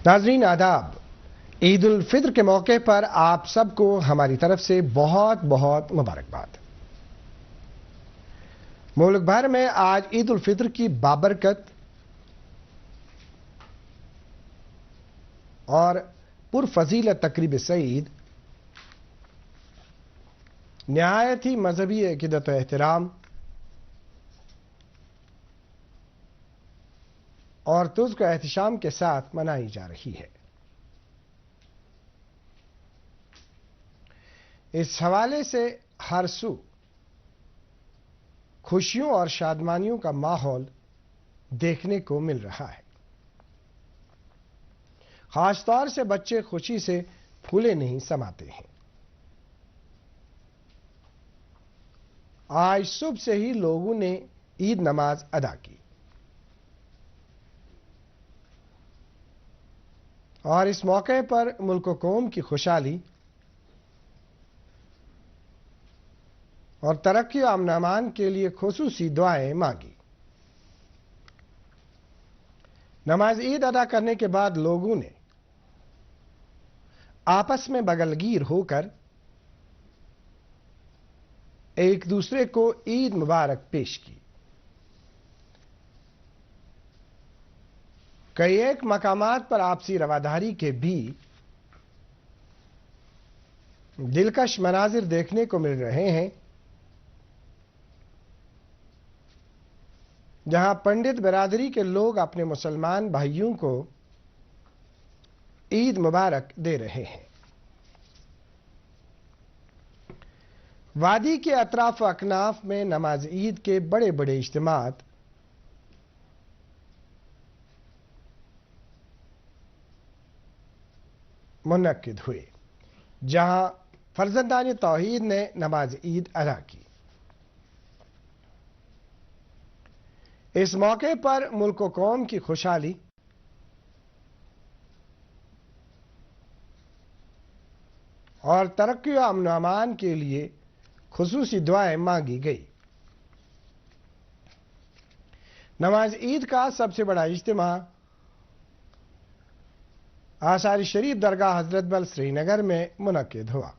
ناظرین آداب، عید الفطر کے موقع پر آپ سب کو ہماری طرف سے بہت بہت مبارکباد۔ ملک بھر میں آج عید الفطر کی بابرکت اور پرفضیلت تقریب سعید نہایت ہی مذہبی عقیدت و احترام اور تزک و احتشام کے ساتھ منائی جا رہی ہے۔ اس حوالے سے ہر سو خوشیوں اور شادمانیوں کا ماحول دیکھنے کو مل رہا ہے۔ خاص طور سے بچے خوشی سے پھولے نہیں سماتے ہیں۔ آج صبح سے ہی لوگوں نے عید نماز ادا کی اور اس موقع پر ملک و قوم کی خوشحالی اور ترقی و امن و امان کے لیے خصوصی دعائیں مانگی۔ نماز عید ادا کرنے کے بعد لوگوں نے آپس میں بغلگیر ہو کر ایک دوسرے کو عید مبارک پیش کی۔ کئی ایک مقامات پر آپسی رواداری کے بھی دلکش مناظر دیکھنے کو مل رہے ہیں، جہاں پنڈت برادری کے لوگ اپنے مسلمان بھائیوں کو عید مبارک دے رہے ہیں۔ وادی کے اطراف و اکناف میں نماز عید کے بڑے بڑے اجتماعات منعقد ہوئے، جہاں فرزندان توحید نے نماز عید ادا کی۔ اس موقع پر ملک و قوم کی خوشحالی اور ترقی و امن و امان کے لیے خصوصی دعائیں مانگی گئی۔ نماز عید کا سب سے بڑا اجتماع آثار شریف درگاہ حضرت بل سری نگر میں منعقد ہوا،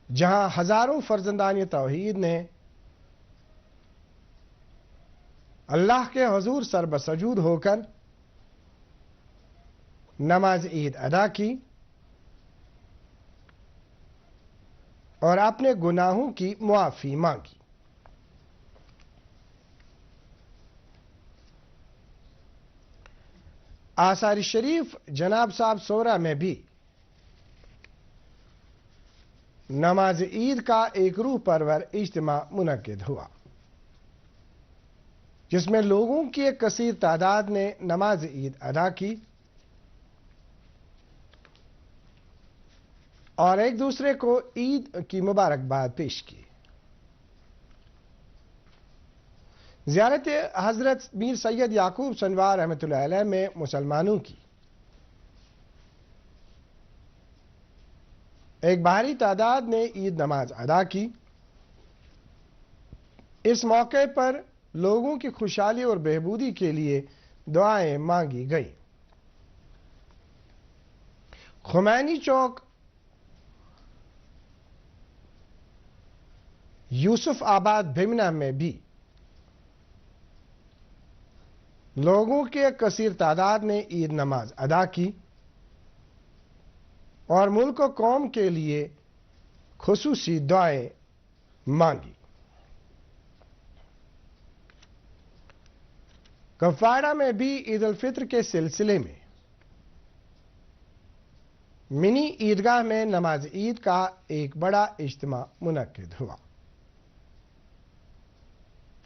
جہاں ہزاروں فرزندان توحید نے اللہ کے حضور سر بسجود ہو کر نماز عید ادا کی اور اپنے گناہوں کی معافی مانگی۔ آثار شریف جناب صاحب سورہ میں بھی نماز عید کا ایک روح پرور اجتماع منعقد ہوا، جس میں لوگوں کی ایک کثیر تعداد نے نماز عید ادا کی اور ایک دوسرے کو عید کی مبارکباد پیش کی۔ زیارت حضرت میر سید یعقوب سنوار رحمۃ اللہ علیہ میں مسلمانوں کی ایک بھاری تعداد نے عید نماز ادا کی۔ اس موقع پر لوگوں کی خوشحالی اور بہبودی کے لیے دعائیں مانگی گئیں۔ خمینی چوک، یوسف آباد بھمنا میں بھی لوگوں کے ایک کثیر تعداد نے عید نماز ادا کی اور ملک و قوم کے لیے خصوصی دعائیں مانگی۔ کپواڑہ میں بھی عید الفطر کے سلسلے میں منی عیدگاہ میں نماز عید کا ایک بڑا اجتماع منعقد ہوا،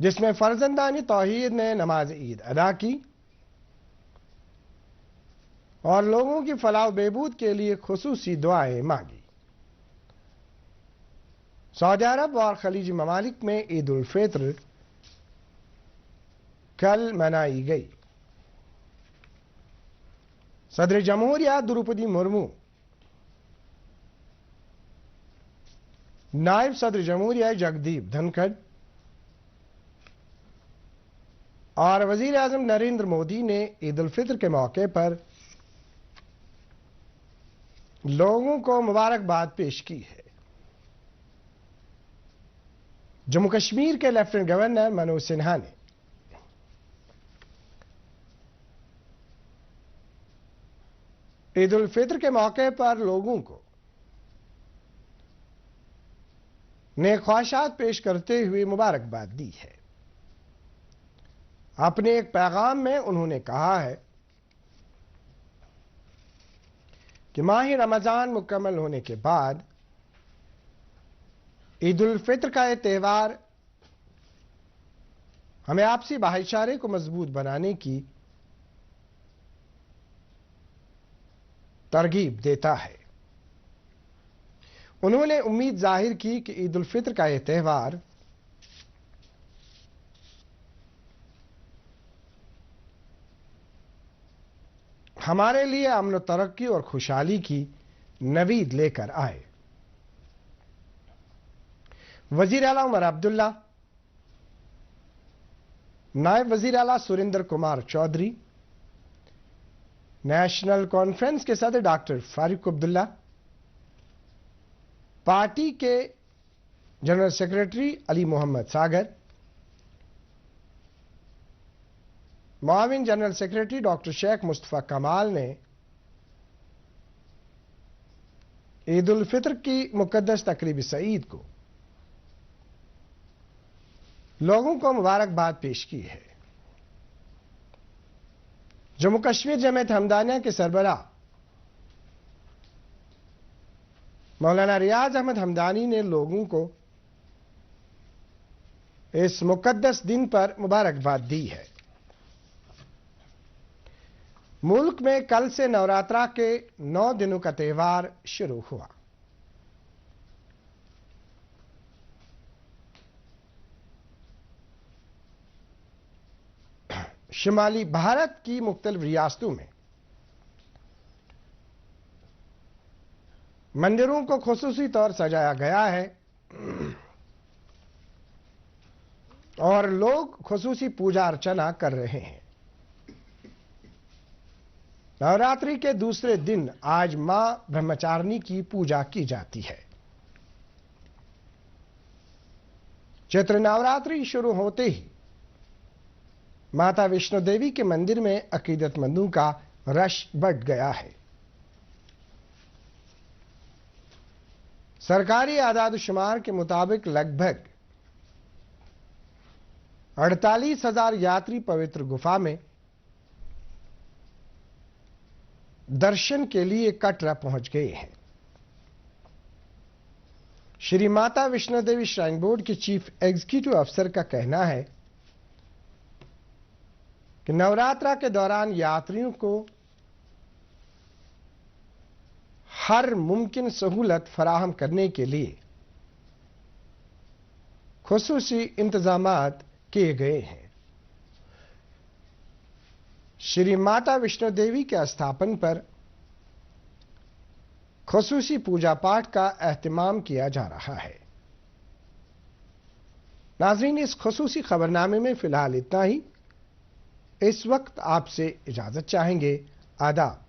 جس میں فرزندان توحید نے نماز عید ادا کی اور لوگوں کی فلاح و بہبود کے لیے خصوصی دعائیں مانگی۔ سعودی عرب اور خلیجی ممالک میں عید الفطر کل منائی گئی۔ صدر جمہوریہ دروپدی مرمو، نائب صدر جمہوریہ جگدیپ دھنکھڑ، اور وزیر اعظم نریندر مودی نے عید الفطر کے موقع پر لوگوں کو مبارکباد پیش کی ہے۔ جموں کشمیر کے لیفٹیننٹ گورنر منوج سنہا نے عید الفطر کے موقع پر لوگوں کو نیک خواہشات پیش کرتے ہوئے مبارکباد دی ہے۔ اپنے ایک پیغام میں انہوں نے کہا ہے کہ ماہ رمضان مکمل ہونے کے بعد عید الفطر کا یہ تہوار ہمیں آپسی بھائی چارے کو مضبوط بنانے کی ترغیب دیتا ہے۔ انہوں نے امید ظاہر کی کہ عید الفطر کا یہ تہوار ہمارے لیے امن و ترقی اور خوشحالی کی نوید لے کر آئے۔ وزیر اعلیٰ عمر عبداللہ، نائب وزیر اعلیٰ سریندر کمار چودھری، نیشنل کانفرنس کے صدر ڈاکٹر فاروق عبداللہ، پارٹی کے جنرل سیکرٹری علی محمد ساگر، معاون جنرل سیکرٹری ڈاکٹر شیخ مصطفیٰ کمال نے عید الفطر کی مقدس تقریب سعید کو لوگوں کو مبارکباد پیش کی ہے۔ جموں کشمیر جمعیت ہمدانیہ کے سربراہ مولانا ریاض احمد ہمدانی نے لوگوں کو اس مقدس دن پر مبارکباد دی ہے۔ ملک میں کل سے نوراترا کے 9 دنوں کا تہوار شروع ہوا۔ شمالی بھارت کی مختلف ریاستوں میں مندروں کو خصوصی طور سجایا گیا ہے اور لوگ خصوصی پوجا ارچنا کر رہے ہیں۔ نوراتری کے دوسرے دن آج ماں برہمچارنی کی پوجا کی جاتی ہے۔ چیتر نوراتری شروع ہوتے ہی ماتا ویشنو دیوی کے مندر میں عقیدت مندوں کا رش بڑھ گیا ہے۔ سرکاری اعداد و شمار کے مطابق لگ بھگ 48,000 یاتری پوتر گفا میں درشن کے لیے کٹرا پہنچ گئے ہیں۔ شری ماتا ویشنو دیوی شرائن بورڈ کے چیف ایگزیکٹو افسر کا کہنا ہے کہ نوراترا کے دوران یاتریوں کو ہر ممکن سہولت فراہم کرنے کے لیے خصوصی انتظامات کیے گئے ہیں۔ شری ماتا ویشنو دیوی کے استھاپن پر خصوصی پوجا پاٹ کا اہتمام کیا جا رہا ہے۔ ناظرین، اس خصوصی خبرنامے میں فی الحال اتنا ہی۔ اس وقت آپ سے اجازت چاہیں گے۔ آداب۔